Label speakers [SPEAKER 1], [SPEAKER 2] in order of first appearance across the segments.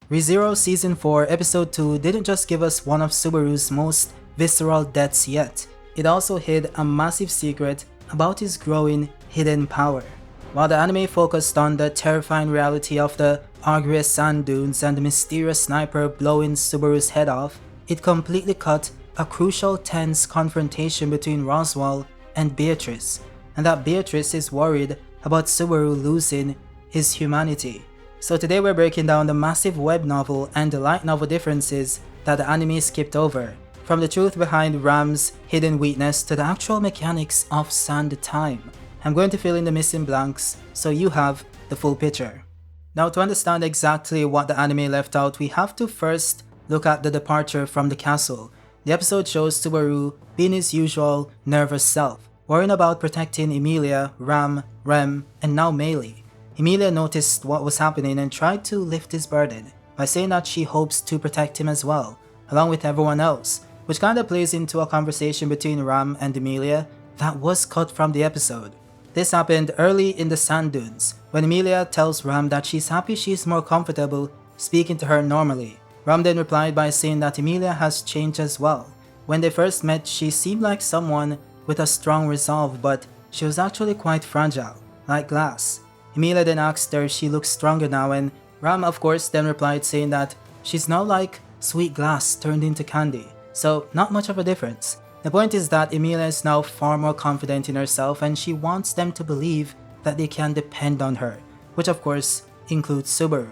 [SPEAKER 1] ReZero Season 4 Episode 2 didn't just give us one of Subaru's most visceral deaths yet, it also hid a massive secret about his growing hidden power. While the anime focused on the terrifying reality of the Augria Sand Dunes and the mysterious sniper blowing Subaru's head off, it completely cut a crucial tense confrontation between Roswaal and Beatrice, and that Beatrice is worried about Subaru losing his humanity. So today we're breaking down the massive web novel and the light novel differences that the anime skipped over, from the truth behind Ram's hidden weakness to the actual mechanics of sand time. I'm going to fill in the missing blanks so you have the full picture. Now, to understand exactly what the anime left out, we have to first look at the departure from the castle. The episode shows Subaru being his usual nervous self, worrying about protecting Emilia, Ram, Rem, and now Meili. Emilia noticed what was happening and tried to lift his burden by saying that she hopes to protect him as well, along with everyone else, which kinda plays into a conversation between Ram and Emilia that was cut from the episode. This happened early in the sand dunes, when Emilia tells Ram that she's happy she's more comfortable speaking to her normally. Ram then replied by saying that Emilia has changed as well. When they first met, she seemed like someone with a strong resolve, but she was actually quite fragile, like glass. Emilia then asked her if she looks stronger now, and Ram of course then replied saying that she's now like sweet glass turned into candy, so not much of a difference. The point is that Emilia is now far more confident in herself and she wants them to believe that they can depend on her, which of course includes Subaru.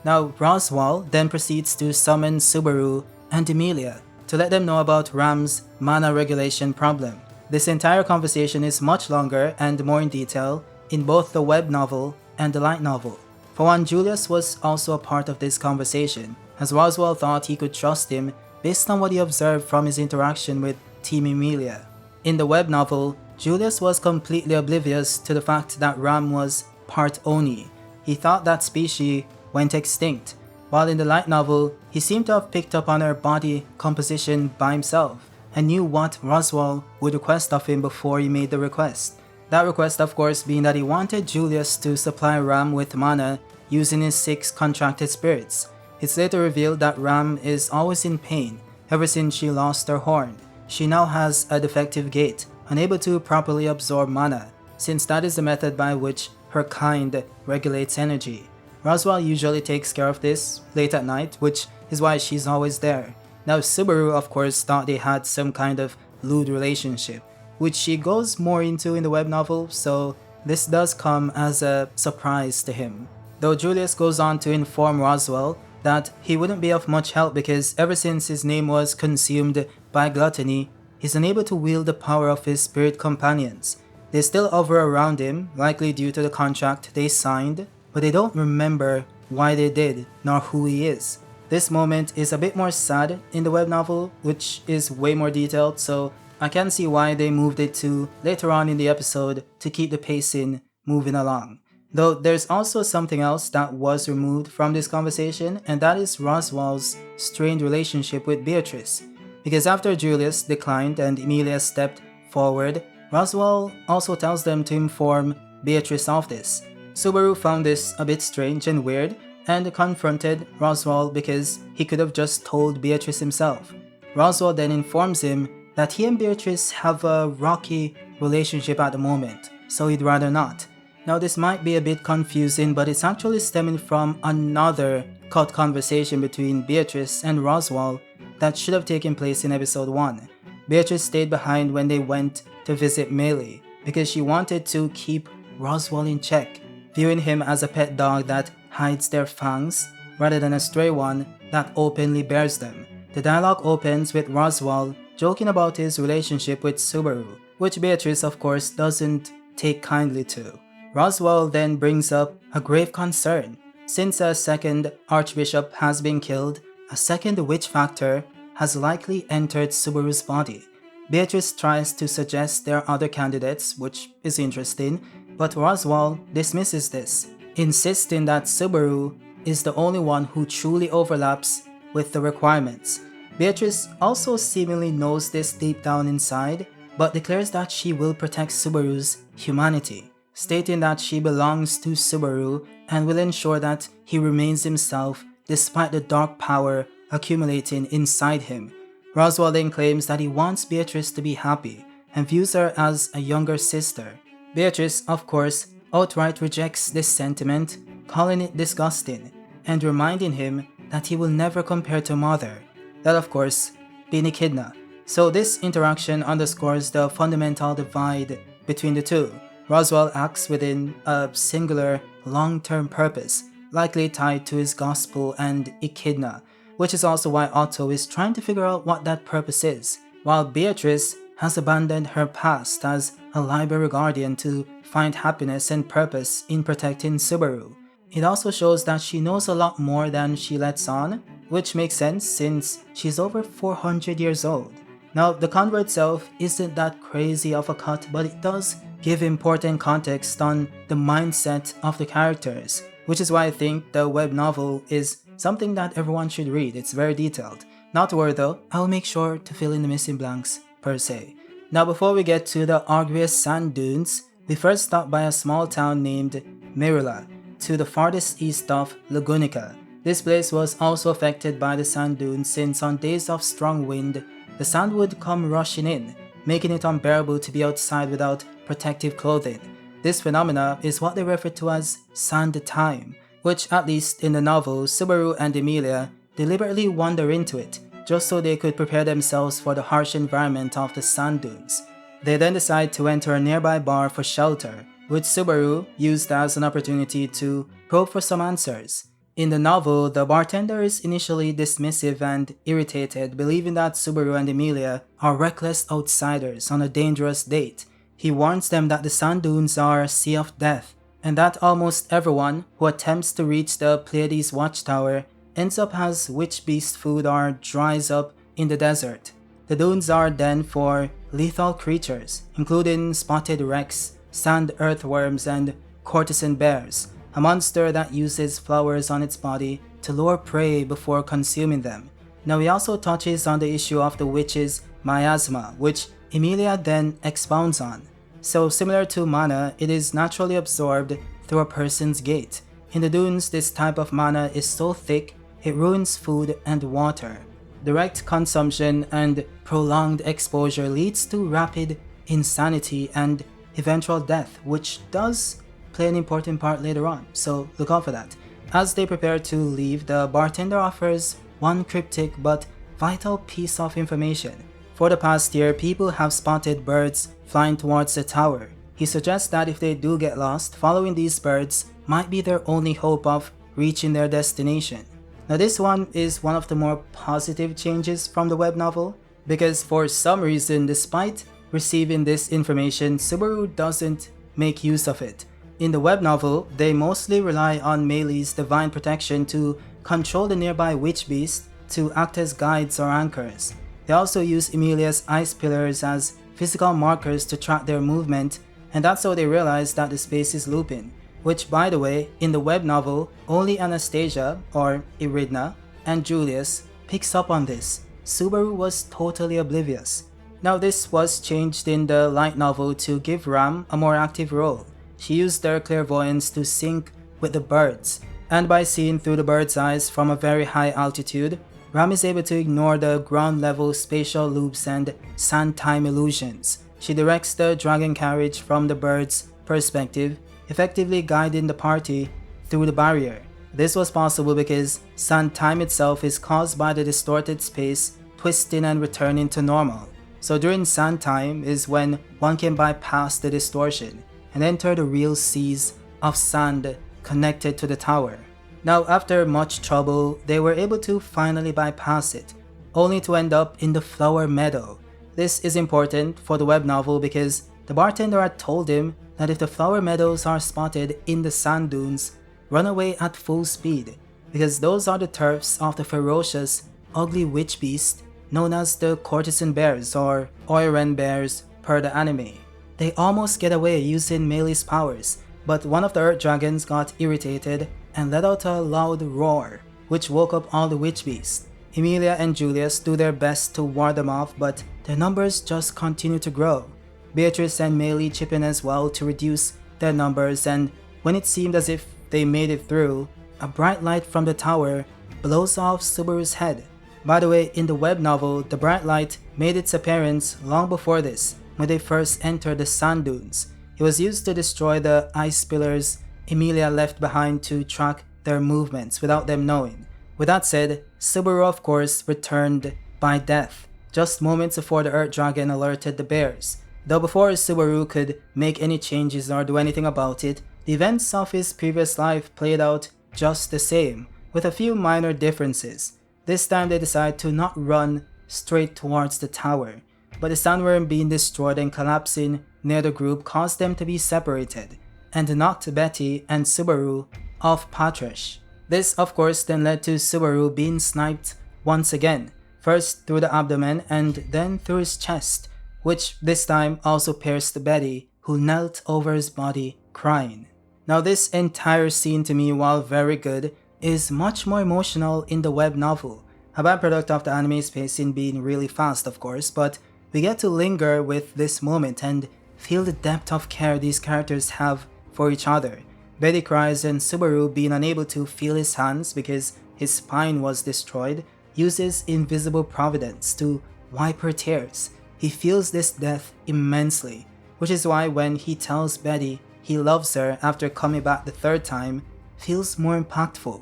[SPEAKER 1] Now Roswaal then proceeds to summon Subaru and Emilia to let them know about Ram's mana regulation problem. This entire conversation is much longer and more in detail in both the web novel and the light novel. For one, Julius was also a part of this conversation, as Roswaal thought he could trust him based on what he observed from his interaction with Team Emilia. In the web novel, Julius was completely oblivious to the fact that Ram was part Oni. He thought that species went extinct, while in the light novel, he seemed to have picked up on her body composition by himself and knew what Roswaal would request of him before he made the request. That request of course being that he wanted Julius to supply Ram with mana using his 6 contracted spirits. It's later revealed that Ram is always in pain ever since she lost her horn. She now has a defective gate, unable to properly absorb mana, since that is the method by which her kind regulates energy. Roswaal usually takes care of this late at night, which is why she's always there. Now Subaru of course thought they had some kind of lewd relationship, which she goes more into in the web novel, so this does come as a surprise to him. Though Julius goes on to inform Roswaal that he wouldn't be of much help because ever since his name was consumed by gluttony, he's unable to wield the power of his spirit companions. They still hover around him, likely due to the contract they signed, but they don't remember why they did, nor who he is. This moment is a bit more sad in the web novel, which is way more detailed, so I can see why they moved it to later on in the episode to keep the pacing moving along. Though there's also something else that was removed from this conversation, and that is Roswaal's strained relationship with Beatrice. Because after Julius declined and Emilia stepped forward, Roswaal also tells them to inform Beatrice of this. Subaru found this a bit strange and weird and confronted Roswaal because he could have just told Beatrice himself. Roswaal then informs him that he and Beatrice have a rocky relationship at the moment, so he'd rather not. Now this might be a bit confusing, but it's actually stemming from another cut conversation between Beatrice and Roswaal that should have taken place in episode 1. Beatrice stayed behind when they went to visit Meili because she wanted to keep Roswaal in check, viewing him as a pet dog that hides their fangs rather than a stray one that openly bears them. The dialogue opens with Roswaal joking about his relationship with Subaru, which Beatrice of course doesn't take kindly to. Roswaal then brings up a grave concern. Since a second archbishop has been killed, a second witch factor has likely entered Subaru's body. Beatrice tries to suggest there are other candidates, which is interesting, but Roswaal dismisses this, insisting that Subaru is the only one who truly overlaps with the requirements. Beatrice also seemingly knows this deep down inside, but declares that she will protect Subaru's humanity, stating that she belongs to Subaru and will ensure that he remains himself despite the dark power accumulating inside him. Roswaal then claims that he wants Beatrice to be happy and views her as a younger sister. Beatrice, of course, outright rejects this sentiment, calling it disgusting and reminding him that he will never compare to mother, that of course being Echidna. So this interaction underscores the fundamental divide between the two. Roswaal acts within a singular long-term purpose, likely tied to his gospel and Echidna, which is also why Otto is trying to figure out what that purpose is, while Beatrice has abandoned her past as a library guardian to find happiness and purpose in protecting Subaru. It also shows that she knows a lot more than she lets on, which makes sense since she's over 400 years old. Now, the convo itself isn't that crazy of a cut, but it does give important context on the mindset of the characters, which is why I think the web novel is something that everyone should read. It's very detailed. Not to worry though, I'll make sure to fill in the missing blanks per se. Now before we get to the Augria Sand Dunes, we first stop by a small town named Mirula, to the farthest east of Lagunica. This place was also affected by the sand dunes since on days of strong wind, the sand would come rushing in, making it unbearable to be outside without protective clothing. This phenomena is what they refer to as sand time, which at least in the novel, Subaru and Emilia deliberately wander into it, just so they could prepare themselves for the harsh environment of the sand dunes. They then decide to enter a nearby bar for shelter, which Subaru used as an opportunity to probe for some answers. In the novel, the bartender is initially dismissive and irritated, believing that Subaru and Emilia are reckless outsiders on a dangerous date. He warns them that the sand dunes are a sea of death, and that almost everyone who attempts to reach the Pleiades watchtower ends up as witch beast food or dries up in the desert. The dunes are then for lethal creatures, including spotted wrecks, sand earthworms, and courtesan bears, a monster that uses flowers on its body to lure prey before consuming them. Now he also touches on the issue of the witch's miasma, which Emilia then expounds on. So similar to mana, it is naturally absorbed through a person's gait. In the dunes, this type of mana is so thick, it ruins food and water. Direct consumption and prolonged exposure leads to rapid insanity and eventual death, which does play an important part later on, so look out for that. As they prepare to leave, the bartender offers one cryptic but vital piece of information. For the past year, people have spotted birds flying towards the tower. He suggests that if they do get lost, following these birds might be their only hope of reaching their destination. Now this one is one of the more positive changes from the web novel, because for some reason, despite receiving this information, Subaru doesn't make use of it. In the web novel, they mostly rely on Meilei's divine protection to control the nearby witch beast to act as guides or anchors. They also use Emilia's ice pillars as physical markers to track their movement, and that's how they realize that the space is looping. Which, by the way, in the web novel, only Anastasia, or Iridna, and Julius picks up on this. Subaru was totally oblivious. Now this was changed in the light novel to give Ram a more active role. She used her clairvoyance to sync with the birds, and by seeing through the bird's eyes from a very high altitude, Ram is able to ignore the ground-level spatial loops and sand time illusions. She directs the dragon carriage from the bird's perspective, effectively guiding the party through the barrier. This was possible because sand time itself is caused by the distorted space twisting and returning to normal. So during sand time is when one can bypass the distortion and enter the real seas of sand connected to the tower. Now after much trouble, they were able to finally bypass it, only to end up in the flower meadow. This is important for the web novel because the bartender had told him that if the flower meadows are spotted in the sand dunes, run away at full speed, because those are the turfs of the ferocious, ugly witch beast known as the courtesan bears or Oiren bears per the anime. They almost get away using Meilei's powers, but one of the earth dragons got irritated and let out a loud roar, which woke up all the witch beasts. Emilia and Julius do their best to ward them off, but their numbers just continue to grow. Beatrice and Meilei chip in as well to reduce their numbers, and when it seemed as if they made it through, a bright light from the tower blows off Subaru's head. By the way, in the web novel, the bright light made its appearance long before this, when they first entered the sand dunes. It was used to destroy the ice pillars Emilia left behind to track their movements without them knowing. With that said, Subaru of course returned by death, just moments before the Earth Dragon alerted the bears. Though before Subaru could make any changes or do anything about it, the events of his previous life played out just the same, with a few minor differences. This time they decide to not run straight towards the tower, but the sandworm being destroyed and collapsing near the group caused them to be separated, and knocked Betty and Subaru off Patrish. This of course then led to Subaru being sniped once again, first through the abdomen and then through his chest, which this time also pierced Betty, who knelt over his body crying. Now this entire scene to me, while very good, is much more emotional in the web novel. A byproduct of the anime's pacing being really fast of course, but we get to linger with this moment and feel the depth of care these characters have for each other. Betty cries and Subaru, being unable to feel his hands because his spine was destroyed, uses invisible providence to wipe her tears. He feels this death immensely, which is why when he tells Betty he loves her after coming back the third time, feels more impactful.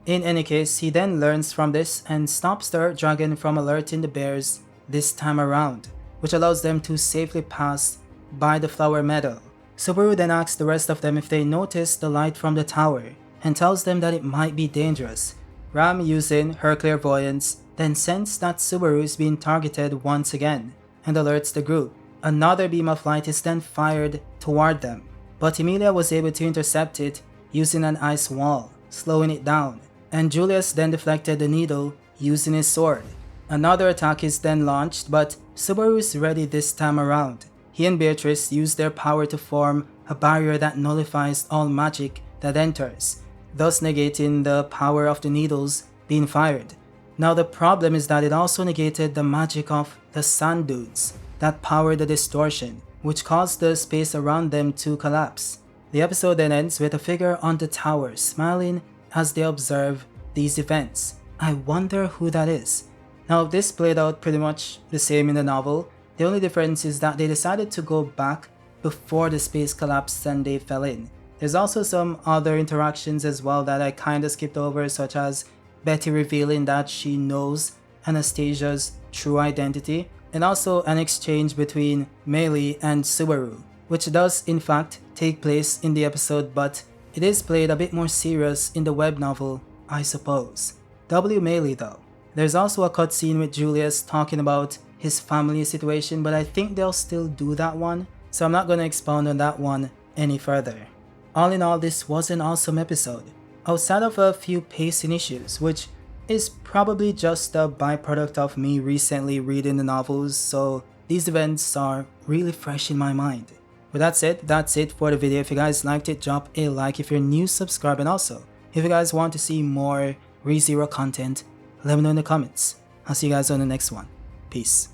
[SPEAKER 1] In any case, he then learns from this and stops the Earth Dragon from alerting the bears this time around, which allows them to safely pass by the flower meadow. Subaru then asks the rest of them if they noticed the light from the tower and tells them that it might be dangerous. Ram, using her clairvoyance, then senses that Subaru is being targeted once again and alerts the group. Another beam of light is then fired toward them, but Emilia was able to intercept it using an ice wall, slowing it down, and Julius then deflected the needle using his sword. Another attack is then launched, but Subaru is ready this time around. He and Beatrice use their power to form a barrier that nullifies all magic that enters, thus negating the power of the needles being fired. Now the problem is that it also negated the magic of the sand dunes that powered the distortion, which caused the space around them to collapse. The episode then ends with a figure on the tower smiling as they observe these events. I wonder who that is. Now this played out pretty much the same in the novel. The only difference is that they decided to go back before the space collapsed and they fell in. There's also some other interactions as well that I kinda skipped over, such as Betty revealing that she knows Anastasia's true identity, and also an exchange between Meili and Subaru, which does in fact take place in the episode, but it is played a bit more serious in the web novel, I suppose. W Meili though. There's also a cutscene with Julius talking about his family situation, but I think they'll still do that one, so I'm not gonna expound on that one any further. All in all, this was an awesome episode, outside of a few pacing issues, which is probably just a byproduct of me recently reading the novels, so these events are really fresh in my mind. With that said, that's it for the video. If you guys liked it, drop a like. If you're new, subscribe, and also, if you guys want to see more ReZero content, let me know in the comments. I'll see you guys on the next one. Peace.